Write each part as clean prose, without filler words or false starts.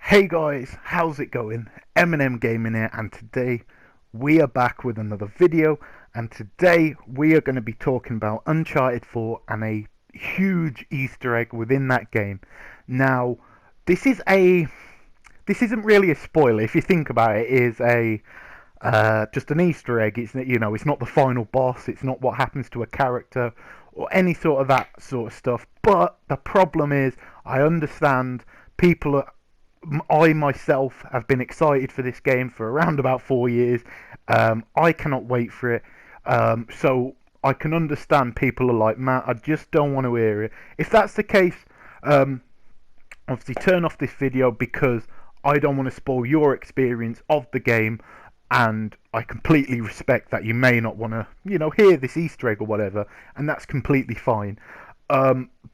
Hey guys, how's it going? M Gaming here, and today we are back with another video. And today we are going to be talking about Uncharted 4 and a huge Easter egg within that game. Now, this is a this isn't really a spoiler if you think about it. It is a just an Easter egg. It's not the final boss. It's not what happens to a character or any sort of that sort of stuff. But the problem is, I understand people are. I myself have been excited for this game for around about 4 years. I cannot wait for it. So I can understand people are like, Matt, I just don't want to hear it. If that's the case, um, obviously turn off this video because I don't want to spoil your experience of the game, and I completely respect that you may not want to, hear this Easter egg or whatever, and that's completely fine.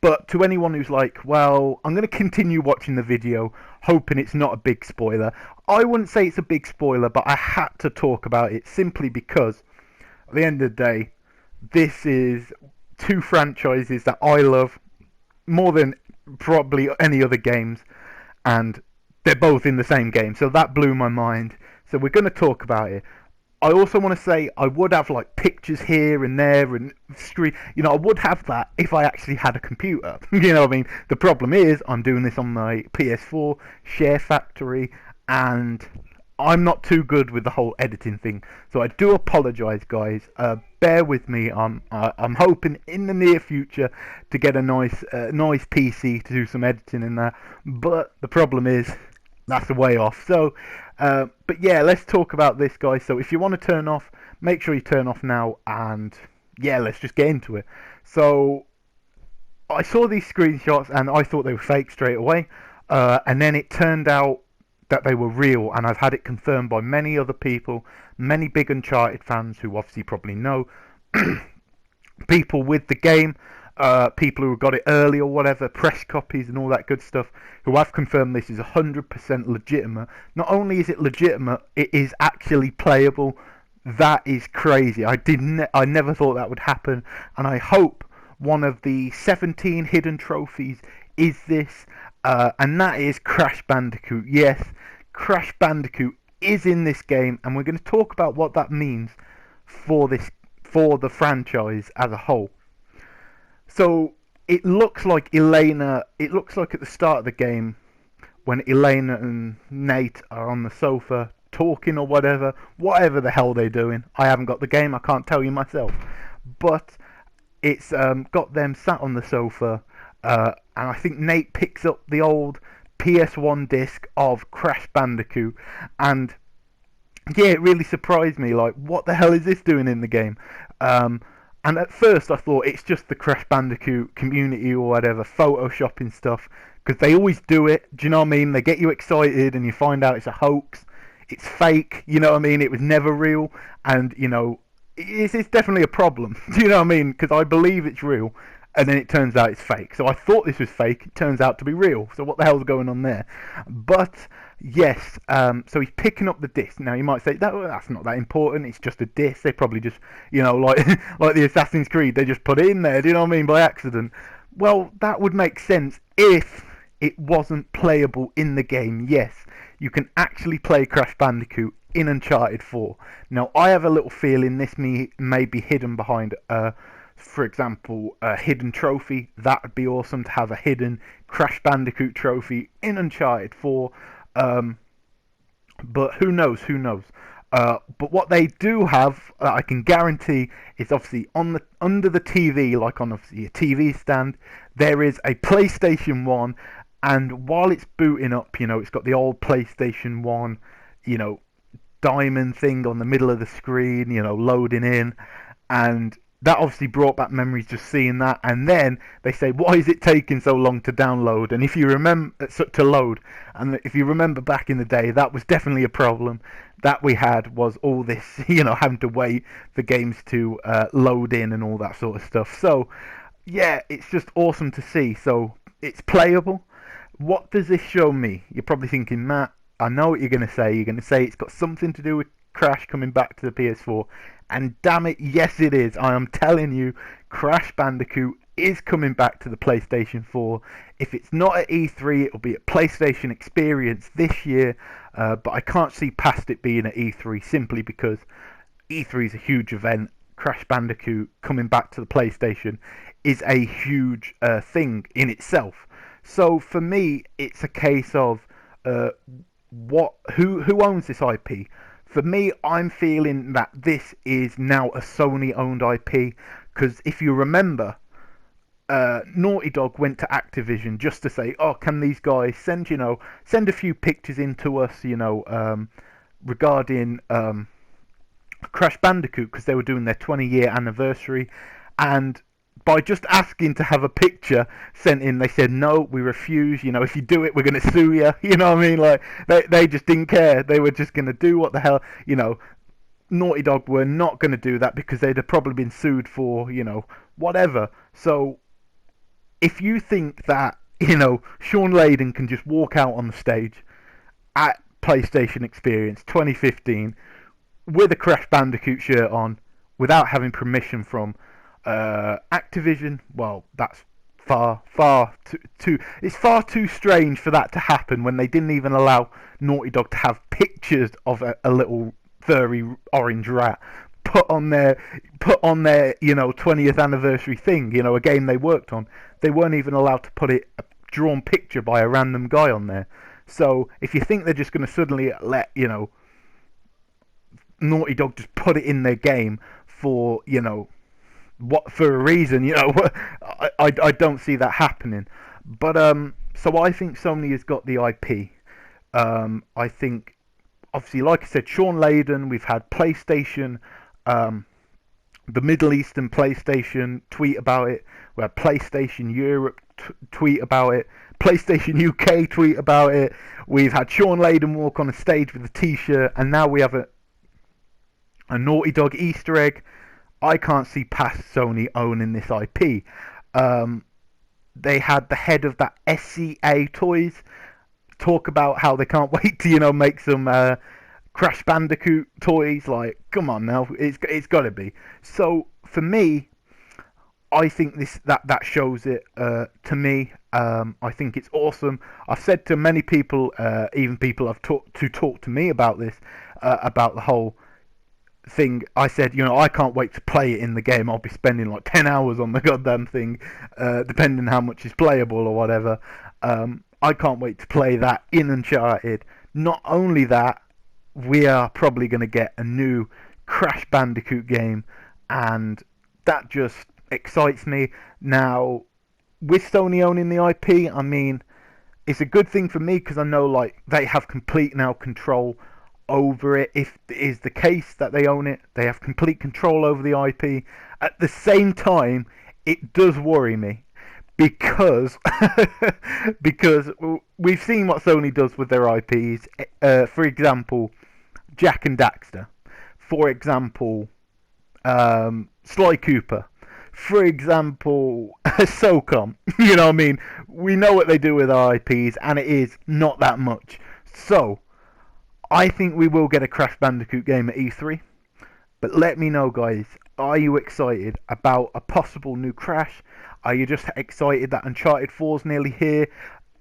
But to anyone who's like, well, I'm going to continue watching the video, hoping it's not a big spoiler, I wouldn't say it's a big spoiler, but I had to talk about it simply because, at the end of the day, this is two franchises that I love more than probably any other games, and they're both in the same game, so that blew my mind. So we're going to talk about it. I also want to say I would have like pictures here and there and screen. I would have that if I actually had a computer. You know what I mean? The problem is I'm doing this on my PS4 SHAREfactory, and I'm not too good with the whole editing thing. So I do apologise, guys. Bear with me. I'm hoping in the near future to get a nice PC to do some editing in there. But the problem is that's a way off. So. But yeah, let's talk about this, guys. So if you want to turn off, make sure you turn off now, and yeah, let's just get into it. So I saw these screenshots and I thought they were fake straight away, and then it turned out that they were real, and I've had it confirmed by many other people, many big Uncharted fans who obviously probably know people with the game, people who got it early or whatever, press copies and all that good stuff, who have confirmed this is 100% legitimate. Not only is it legitimate, it is actually playable. That is crazy. I never thought that would happen, and I hope one of the 17 hidden trophies is this, and that is Crash Bandicoot. Yes, Crash Bandicoot is in this game, and we're going to talk about what that means for the franchise as a whole. So it looks like at the start of the game when Elena and Nate are on the sofa talking or whatever the hell they're doing. I haven't got the game, I can't tell you myself. But it's got them sat on the sofa, and I think Nate picks up the old PS1 disc of Crash Bandicoot, and yeah, it really surprised me. Like, what the hell is this doing in the game? And at first I thought it's just the Crash Bandicoot community or whatever, photoshopping stuff, because they always do it, do you know what I mean? They get you excited and you find out it's a hoax, it's fake, you know what I mean? It was never real, and, it's definitely a problem, do you know what I mean? Because I believe it's real, and then it turns out it's fake. So I thought this was fake, it turns out to be real, so what the hell's going on there? But yes, so he's picking up the disc. Now you might say that's not that important. It's just a disc. They probably just, like like the Assassin's Creed, they just put it in there. Do you know what I mean, by accident? Well, that would make sense if it wasn't playable in the game. Yes, you can actually play Crash Bandicoot in Uncharted 4. Now I have a little feeling this may be hidden behind, for example, a hidden trophy. That would be awesome to have a hidden Crash Bandicoot trophy in Uncharted 4. But who knows? But what they do have, I can guarantee, is obviously under the TV, like on obviously a TV stand, there is a PlayStation 1, and while it's booting up, it's got the old PlayStation 1, diamond thing on the middle of the screen, loading in, and that obviously brought back memories just seeing that. And then they say, why is it taking so long to download? And if you remember, to load, and if you remember back in the day, that was definitely a problem that we had, was all this, having to wait for games to load in and all that sort of stuff. So yeah, it's just awesome to see. So it's playable. What does this show me? You're probably thinking, Matt, I know what you're going to say. You're going to say it's got something to do with Crash coming back to the PS4. And damn it, yes it is. I am telling you, Crash Bandicoot is coming back to the PlayStation 4. If it's not at E3, it'll be at PlayStation Experience this year, but I can't see past it being at E3 simply because E3 is a huge event. Crash Bandicoot coming back to the PlayStation is a huge thing in itself. So for me, it's a case of who owns this IP. For me, I'm feeling that this is now a Sony-owned IP because if you remember, Naughty Dog went to Activision just to say, "Oh, can these guys send a few pictures in to us, regarding Crash Bandicoot because they were doing their 20-year anniversary," and by just asking to have a picture sent in, they said, "No, we refuse. If you do it, we're going to sue you." You know what I mean? Like they just didn't care. They were just going to do what the hell. Naughty Dog were not going to do that because they'd have probably been sued for whatever. So if you think that Sean Layden can just walk out on the stage at PlayStation Experience 2015 with a Crash Bandicoot shirt on without having permission from Activision, well, that's far too. It's far too strange for that to happen when they didn't even allow Naughty Dog to have pictures of a little furry orange rat put on their 20th anniversary thing. A game they worked on. They weren't even allowed to put a drawn picture by a random guy on there. So if you think they're just going to suddenly let Naughty Dog just put it in their game for for a reason, I don't see that happening. But so I think Sony has got the IP. I think obviously, like I said, Sean Layden. We've had PlayStation, the Middle Eastern PlayStation tweet about it. We had PlayStation Europe tweet about it. PlayStation UK tweet about it. We've had Sean Layden walk on a stage with a T-shirt, and now we have a Naughty Dog Easter egg. I can't see past Sony owning this IP. They had the head of that SCA Toys talk about how they can't wait to make some Crash Bandicoot toys. Like, come on now, it's got to be. So for me, I think that shows it to me. I think it's awesome. I've said to many people, even people I've talked to me about this, about the whole thing. I said, I can't wait to play it in the game. I'll be spending like 10 hours on the goddamn thing, depending how much is playable or whatever. I can't wait to play that in Uncharted. Not only that, we are probably going to get a new Crash Bandicoot game, and that just excites me. Now, with Sony owning the IP, I mean, it's a good thing for me because I know like they have complete now control over it. If it is the case that they own it, they have complete control over the IP. At the same time, it does worry me because because we've seen what Sony does with their IPs. For example, Jak and Daxter. For example, Sly Cooper. For example, SOCOM. You know what I mean? We know what they do with our IPs, and it is not that much. So I think we will get a Crash Bandicoot game at E3. But let me know, guys. Are you excited about a possible new Crash? Are you just excited that Uncharted 4 is nearly here?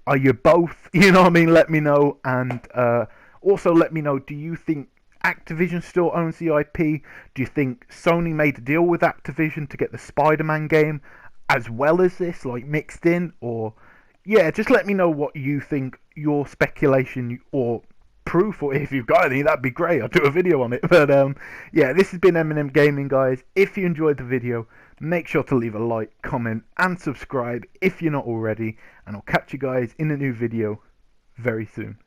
Are you both? You know what I mean? Let me know. And also let me know, do you think Activision still owns the IP? Do you think Sony made a deal with Activision to get the Spider-Man game as well as this, like mixed in? Or, yeah, just let me know what you think, your speculation or proof, or if you've got any, that'd be great. I'll do a video on it. But yeah, this has been M&M Gaming, guys. If you enjoyed the video, make sure to leave a like, comment, and subscribe if you're not already. And I'll catch you guys in a new video very soon.